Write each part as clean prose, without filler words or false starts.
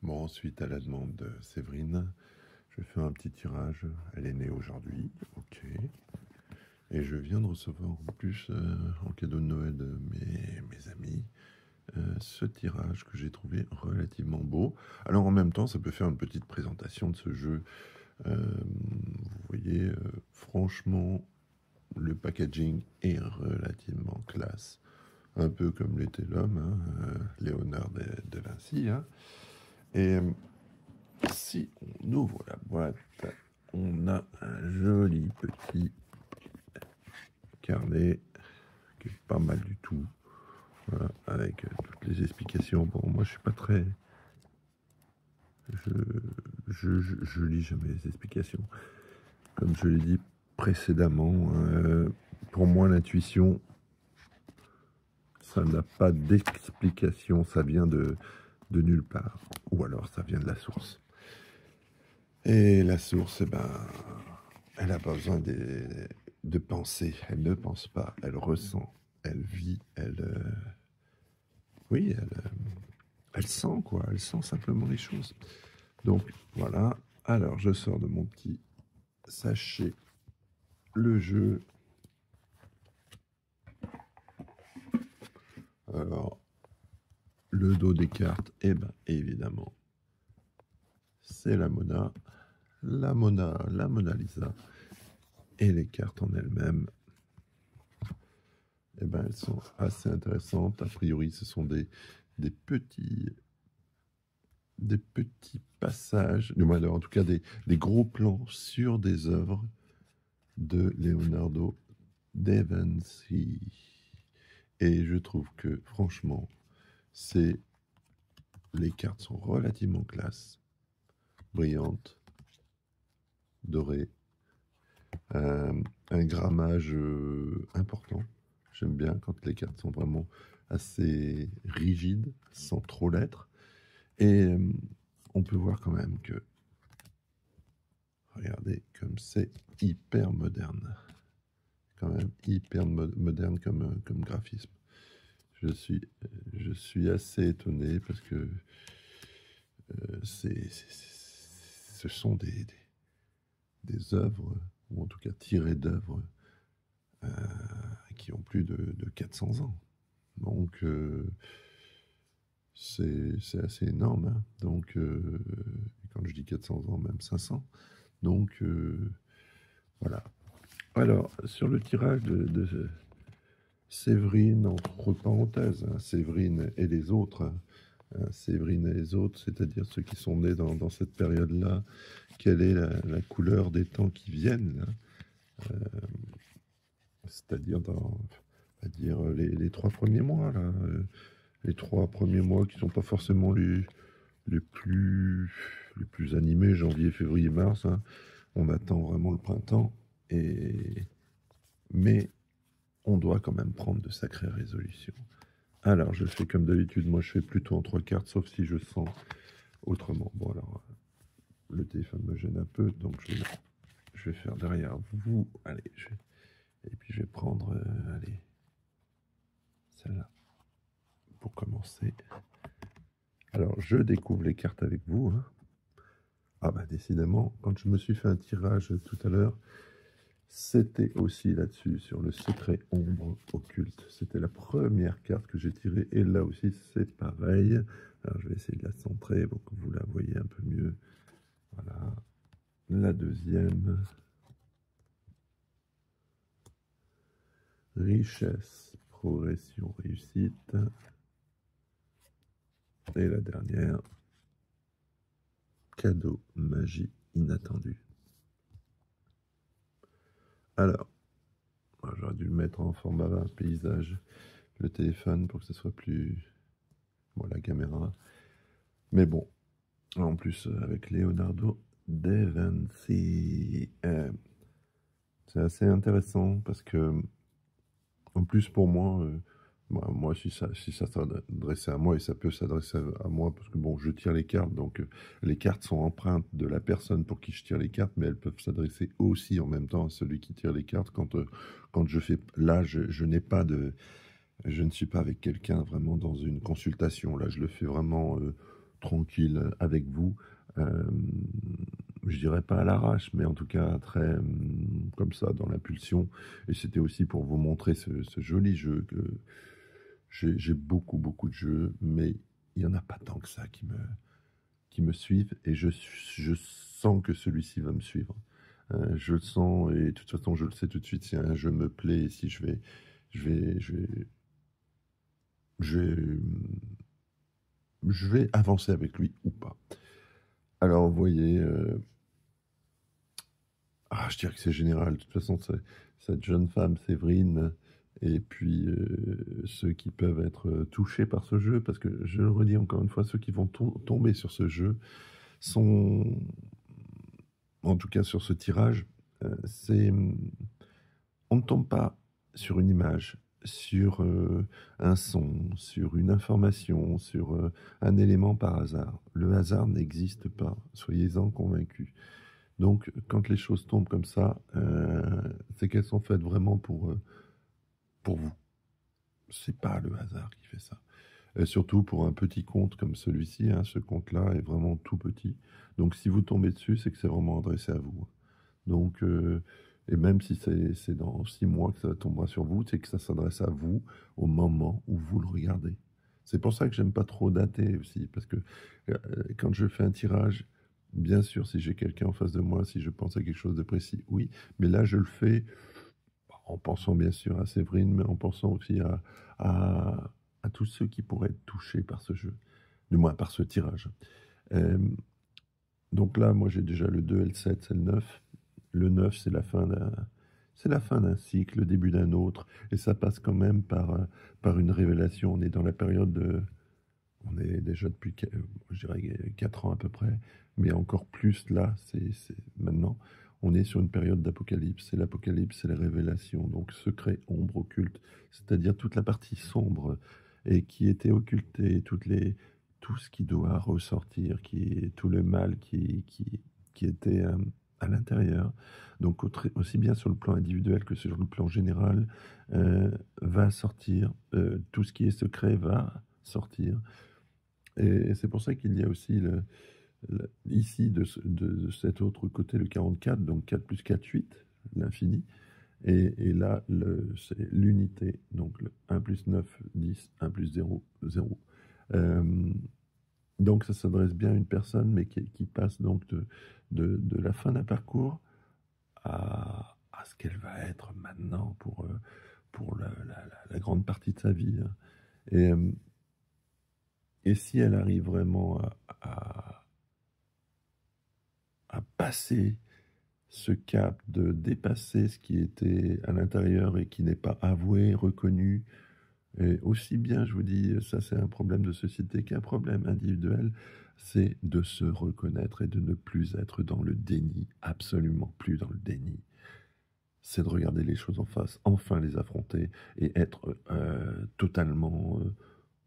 Bon, ensuite, à la demande de Séverine, je vais faire un petit tirage. Elle est née aujourd'hui, ok. Et je viens de recevoir en plus, en cadeau de Noël de mes amis, ce tirage que j'ai trouvé relativement beau. Alors en même temps, ça peut faire une petite présentation de ce jeu. Vous voyez, franchement, le packaging est relativement classe. Un peu comme l'était l'homme, hein, Léonard de Vinci. Hein. Et si on ouvre la boîte, on a un joli petit carnet qui est pas mal du tout. Voilà, avec toutes les explications. Bon, moi je suis pas très... Je lis jamais les explications. Comme je l'ai dit précédemment, pour moi l'intuition, ça n'a pas d'explication, ça vient de nulle part. Ou alors ça vient de la source. Et la source, eh ben, elle n'a pas besoin de penser. Elle ne pense pas, elle ressent, elle vit, oui, elle sent quoi. Elle sent simplement les choses. Donc voilà. Alors je sors de mon petit sachet le jeu. Alors le dos des cartes, eh ben évidemment, c'est la Mona Lisa. Et les cartes en elles-mêmes, eh ben, elles sont assez intéressantes. A priori, ce sont des petits passages, en tout cas des gros plans sur des œuvres de Leonardo da Vinci. Et je trouve que, franchement, les cartes sont relativement classe, brillantes, dorées, un grammage important. J'aime bien quand les cartes sont vraiment assez rigides, sans trop l'être. Et on peut voir quand même que, regardez, comme c'est hyper moderne. Quand même hyper moderne comme graphisme. Je suis assez étonné parce que ce sont des œuvres, ou en tout cas tirées d'œuvres qui ont plus de 400 ans. Donc, c'est assez énorme. Hein. Donc, quand je dis 400 ans, même 500. Donc, voilà. Alors, sur le tirage de Séverine, entre parenthèses, hein, Séverine et les autres, hein, Séverine et les autres, c'est-à-dire ceux qui sont nés dans cette période-là, quelle est la couleur des temps qui viennent, c'est-à-dire les 3 premiers mois, là, les 3 premiers mois qui ne sont pas forcément les plus animés, janvier, février, mars. Hein. On attend vraiment le printemps, mais on doit quand même prendre de sacrées résolutions. Alors, je fais comme d'habitude, moi je fais plutôt en 3 cartes, sauf si je sens autrement. Bon, alors, le téléphone me gêne un peu, donc je vais faire derrière vous. Allez, et puis je vais prendre, allez, celle-là, pour commencer. Alors, je découvre les cartes avec vous. Hein. Ah bah décidément, quand je me suis fait un tirage tout à l'heure, c'était aussi là-dessus, sur le secret ombre occulte. C'était la première carte que j'ai tirée, et là aussi c'est pareil. Alors je vais essayer de la centrer pour que vous la voyez un peu mieux. Voilà. La deuxième. Richesse, progression, réussite. Et la dernière. Cadeau, magie inattendue. Alors, j'aurais dû le mettre en format paysage, le téléphone, pour que ce soit plus... Bon, la caméra. Mais bon, en plus, avec Leonardo da Vinci, c'est assez intéressant parce que, en plus, pour moi, moi si ça s'adressait à moi, et ça peut s'adresser à moi, parce que bon, je tire les cartes, donc les cartes sont empreintes de la personne pour qui je tire les cartes, mais elles peuvent s'adresser aussi en même temps à celui qui tire les cartes. Quand je fais... Là, je n'ai pas de... Je ne suis pas avec quelqu'un vraiment dans une consultation. Là, je le fais vraiment tranquille avec vous. Je dirais pas à l'arrache, mais en tout cas très comme ça, dans l'impulsion. Et c'était aussi pour vous montrer ce joli jeu que j'ai beaucoup, beaucoup de jeux, mais il n'y en a pas tant que ça qui me suivent. Et je sens que celui-ci va me suivre. Je le sens et de toute façon, je le sais tout de suite si un jeu me plaît et si je vais, je vais, je vais, je vais avancer avec lui ou pas. Alors, vous voyez, je dirais que c'est général. De toute façon, cette jeune femme, Séverine, et puis ceux qui peuvent être touchés par ce jeu, parce que je le redis encore une fois, ceux qui vont tomber sur ce jeu sont, en tout cas sur ce tirage, c'est, on ne tombe pas sur une image, sur un son, sur une information, sur un élément par hasard. Le hasard n'existe pas, soyez-en convaincus. Donc, quand les choses tombent comme ça, c'est qu'elles sont faites vraiment pour vous. C'est pas le hasard qui fait ça. Et surtout pour un petit compte comme celui-ci, hein, ce compte-là est vraiment tout petit. Donc, si vous tombez dessus, c'est que c'est vraiment adressé à vous. Donc, et même si c'est dans 6 mois que ça tombera sur vous, c'est que ça s'adresse à vous au moment où vous le regardez. C'est pour ça que j'aime pas trop dater aussi, parce que quand je fais un tirage, bien sûr, si j'ai quelqu'un en face de moi, si je pense à quelque chose de précis, oui, mais là, je le fais en pensant bien sûr à Séverine, mais en pensant aussi à, à tous ceux qui pourraient être touchés par ce jeu, du moins par ce tirage. Euh, donc là, moi, j'ai déjà le 2 et le 7, c'est le 9. Le 9, c'est la fin d'un cycle, le début d'un autre, et ça passe quand même par une révélation. On est dans la période on est déjà depuis, je dirais, 4 ans à peu près, mais encore plus là, c'est maintenant. On est sur une période d'apocalypse. C'est l'apocalypse, c'est les révélations. Donc secret, ombre, occulte, c'est-à-dire toute la partie sombre et qui était occultée, tout ce qui doit ressortir, tout le mal qui était à l'intérieur. Donc aussi bien sur le plan individuel que sur le plan général, va sortir. Tout ce qui est secret va sortir. Et c'est pour ça qu'il y a aussi ici de cet autre côté le 44, donc 4 plus 4, 8, l'infini. Et là, c'est l'unité, donc le 1 plus 9, 10, 1 plus 0, 0. Donc ça s'adresse bien à une personne, mais qui passe donc de la fin d'un parcours à ce qu'elle va être maintenant pour la grande partie de sa vie. Hein. Et si elle arrive vraiment à passer ce cap de dépasser ce qui était à l'intérieur et qui n'est pas avoué, reconnu, et aussi bien, je vous dis, ça c'est un problème de société qu'un problème individuel, c'est de se reconnaître et de ne plus être dans le déni, absolument plus dans le déni. C'est de regarder les choses en face, enfin les affronter et être totalement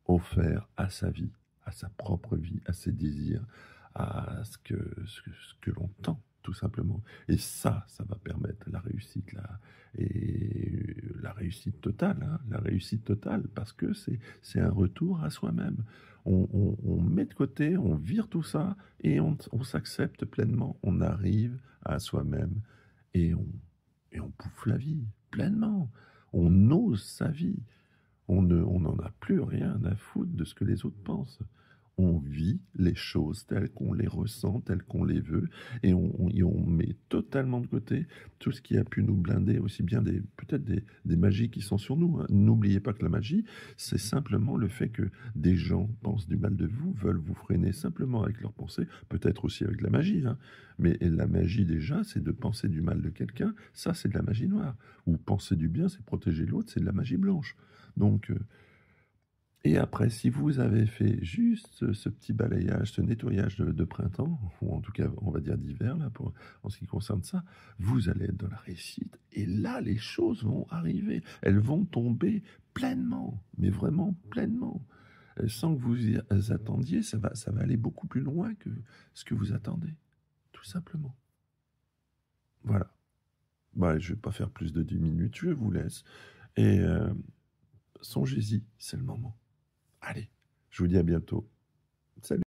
offert à sa vie, à sa propre vie, à ses désirs, à ce que l'on tend, tout simplement. Et ça va permettre la réussite, et la réussite totale, hein, la réussite totale, parce que c'est un retour à soi-même. On met de côté, on vire tout ça, et on s'accepte pleinement. On arrive à soi-même, et on bouffe la vie, pleinement. On ose sa vie. On n'en a plus rien à foutre de ce que les autres pensent. On vit les choses telles qu'on les ressent, telles qu'on les veut, et on met totalement de côté tout ce qui a pu nous blinder, aussi bien peut-être des magies qui sont sur nous. Hein. N'oubliez pas que la magie, c'est simplement le fait que des gens pensent du mal de vous, veulent vous freiner simplement avec leurs pensées, peut-être aussi avec la magie. Hein. Mais la magie déjà, c'est de penser du mal de quelqu'un, ça c'est de la magie noire. Ou penser du bien, c'est protéger l'autre, c'est de la magie blanche. Donc, et après, si vous avez fait juste ce petit balayage, ce nettoyage de printemps, ou en tout cas, on va dire d'hiver, là, en ce qui concerne ça, vous allez être dans la réussite. Et là, les choses vont arriver. Elles vont tomber pleinement, mais vraiment pleinement. Sans que vous y attendiez, ça va aller beaucoup plus loin que ce que vous attendez. Tout simplement. Voilà. Bah, je ne vais pas faire plus de 10 minutes, je vous laisse. Et songez-y, c'est le moment. Allez, je vous dis à bientôt. Salut.